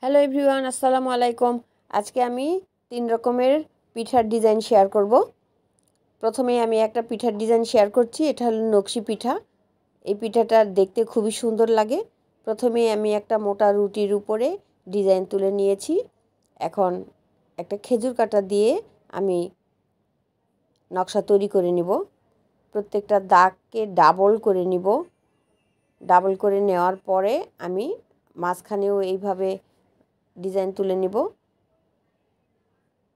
Hello everyone, আসসালামু আলাইকুম। আজকে আমি 3 রকমের পিঠার ডিজাইন শেয়ার করব। প্রথমে আমি একটা পিঠার ডিজাইন শেয়ার করছি। এটা হলো নকশি পিঠা। এই পিঠাটা দেখতে খুবই সুন্দর লাগে। প্রথমে আমি একটা মোটা রুটির উপরে ডিজাইন তুলে নিয়েছি। এখন একটা খেজুর কাঁটা দিয়ে আমি নকশা তৈরি করে নিব। প্রত্যেকটা দাগকে ডাবল করে নিব। ডাবল করে নেওয়ার পরে আমি মাঝখানেও এইভাবে ডিজাইন তুলে নিব।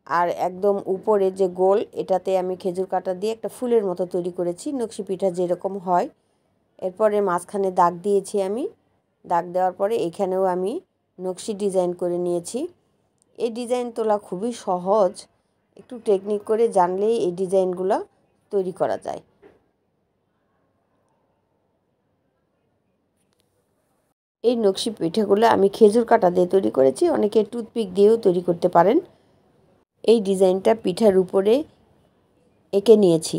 আর একদম উপরে যে গোল, এটাতে আমি খেজুর কাঁটা দিয়ে একটা ফুলের মতো তৈরি করেছি, নকশি পিঠা যেরকম হয়। এরপরে মাঝখানে দাগ দিয়েছি আমি। দাগ দেওয়ার পরে এখানেও আমি নকশি ডিজাইন করে নিয়েছি। এই ডিজাইন তোলা খুবই সহজ, একটু টেকনিক করে জানলেই এই ডিজাইনগুলো তৈরি করা যায়। এই নকশি পিঠাগুলো আমি খেজুর কাঁটা দিয়ে তৈরি করেছি, অনেকে টুথপিক দিয়েও তৈরি করতে পারেন। এই ডিজাইনটা পিঠার উপরে এঁকে নিয়েছি।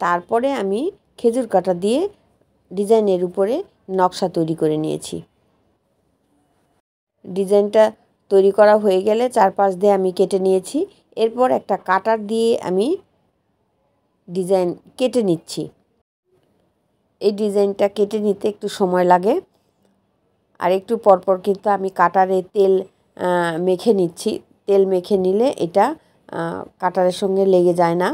তারপরে আমি খেজুর কাঁটা দিয়ে ডিজাইনের উপরে নকশা তৈরি করে নিয়েছি। ডিজাইনটা তৈরি করা হয়ে গেলে চারপাশ দিয়ে আমি কেটে নিয়েছি। এরপর একটা কাটার দিয়ে আমি ডিজাইন কেটে নিচ্ছি। এই ডিজাইনটা কেটে নিতে একটু সময় লাগে, আর একটু পরপর কিন্তু আমি কাটারে তেল মেখে নিচ্ছি। তেল মেখে নিলে এটা কাটারের সঙ্গে লেগে যায় না।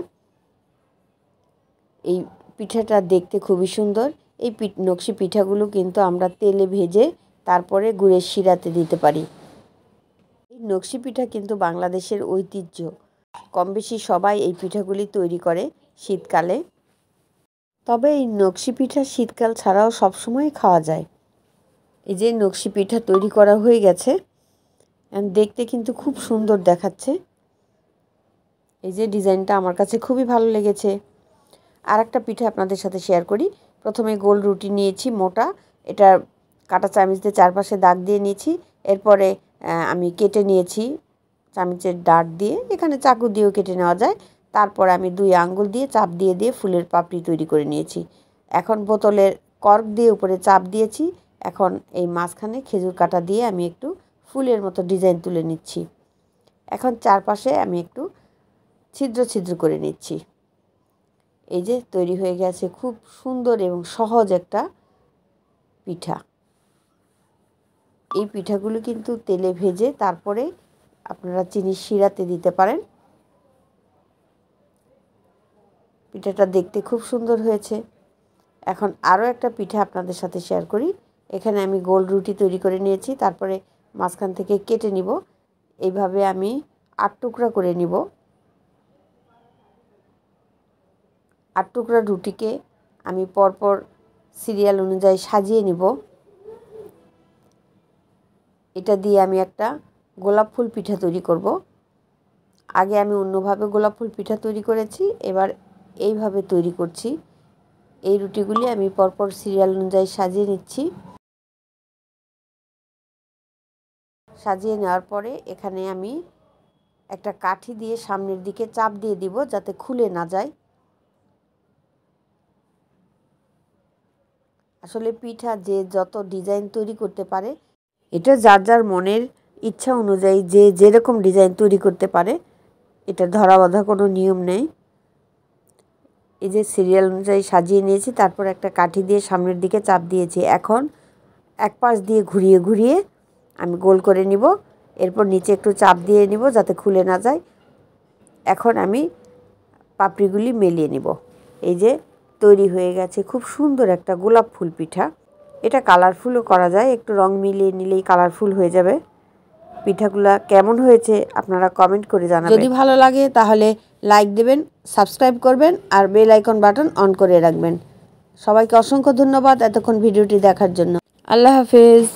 এই পিঠাটা দেখতে খুবই সুন্দর। এই নকশি পিঠাগুলো কিন্তু আমরা তেলে ভেজে তারপরে গুড়ের শিরাতে দিতে পারি। এই নকশি পিঠা কিন্তু বাংলাদেশের ঐতিহ্য। কম বেশি সবাই এই পিঠাগুলি তৈরি করে শীতকালে। তবে এই নকশি পিঠা শীতকাল ছাড়াও সবসময় খাওয়া যায়। এই যে নকশি পিঠা তৈরি করা হয়ে গেছে, দেখতে কিন্তু খুব সুন্দর দেখাচ্ছে। এই যে ডিজাইনটা আমার কাছে খুবই ভালো লেগেছে। আর একটা পিঠা আপনাদের সাথে শেয়ার করি। প্রথমে গোল রুটি নিয়েছি মোটা, এটা কাঁটা চামিচ দিয়ে চারপাশে দাগ দিয়ে নিয়েছি। এরপরে আমি কেটে নিয়েছি চামিচের ডাট দিয়ে, এখানে চাকু দিয়েও কেটে নেওয়া যায়। তারপর আমি 2 আঙ্গুল দিয়ে চাপ দিয়ে দিয়ে ফুলের পাপড়ি তৈরি করে নিয়েছি। এখন বোতলের কর্ক দিয়ে উপরে চাপ দিয়েছি। এখন এই মাঝখানে খেজুর কাঁটা দিয়ে আমি একটু ফুলের মতো ডিজাইন তুলে নিচ্ছি। এখন চারপাশে আমি একটু ছিদ্র ছিদ্র করে নিচ্ছি। এই যে তৈরি হয়ে গেছে খুব সুন্দর এবং সহজ একটা পিঠা। এই পিঠাগুলো কিন্তু তেলে ভেজে তারপরে আপনারা চিনির শিরাতে দিতে পারেন। পিঠাটা দেখতে খুব সুন্দর হয়েছে। এখন আরও একটা পিঠা আপনাদের সাথে শেয়ার করি। এখানে আমি গোল রুটি তৈরি করে নিয়েছি, তারপরে মাঝখান থেকে কেটে নিব। এইভাবে আমি 8 টুকরা করে নিব। 8 টুকরা রুটিকে আমি পরপর সিরিয়াল অনুযায়ী সাজিয়ে নিব। এটা দিয়ে আমি একটা গোলাপ ফুল পিঠা তৈরি করব। আগে আমি অন্যভাবে গোলাপ ফুল পিঠা তৈরি করেছি, এবার এইভাবে তৈরি করছি। এই রুটিগুলি আমি পরপর সিরিয়াল অনুযায়ী সাজিয়ে নিচ্ছি। সাজিয়ে নেওয়ার পরে এখানে আমি একটা কাঠি দিয়ে সামনের দিকে চাপ দিয়ে দিব যাতে খুলে না যায়। আসলে পিঠা যে যত ডিজাইন তৈরি করতে পারে, এটা যার যার মনের ইচ্ছা অনুযায়ী যে যেরকম ডিজাইন তৈরি করতে পারে, এটা ধরা বাঁধা কোনো নিয়ম নেই। এই যে সিরিয়াল অনুযায়ী সাজিয়ে নিয়েছি, তারপর একটা কাঠি দিয়ে সামনের দিকে চাপ দিয়েছি। এখন এক পাশ দিয়ে ঘুরিয়ে ঘুরিয়ে আমি গোল করে নিব। এরপর নিচে একটু চাপ দিয়ে নিব যাতে খুলে না যায়। এখন আমি পাপড়িগুলি মেলিয়ে নিব। এই যে তৈরি হয়ে গেছে খুব সুন্দর একটা গোলাপ ফুল পিঠা। এটা কালারফুলও করা যায়, একটু রং মিলিয়ে নিলেই কালারফুল হয়ে যাবে। পিঠাগুলা কেমন হয়েছে আপনারা কমেন্ট করে জানাবেন। যদি ভালো লাগে তাহলে লাইক দেবেন, সাবস্ক্রাইব করবেন আর বেল আইকন বাটন অন করে রাখবেন। সবাইকে অসংখ্য ধন্যবাদ এতক্ষণ ভিডিওটি দেখার জন্য। আল্লাহ হাফেজ।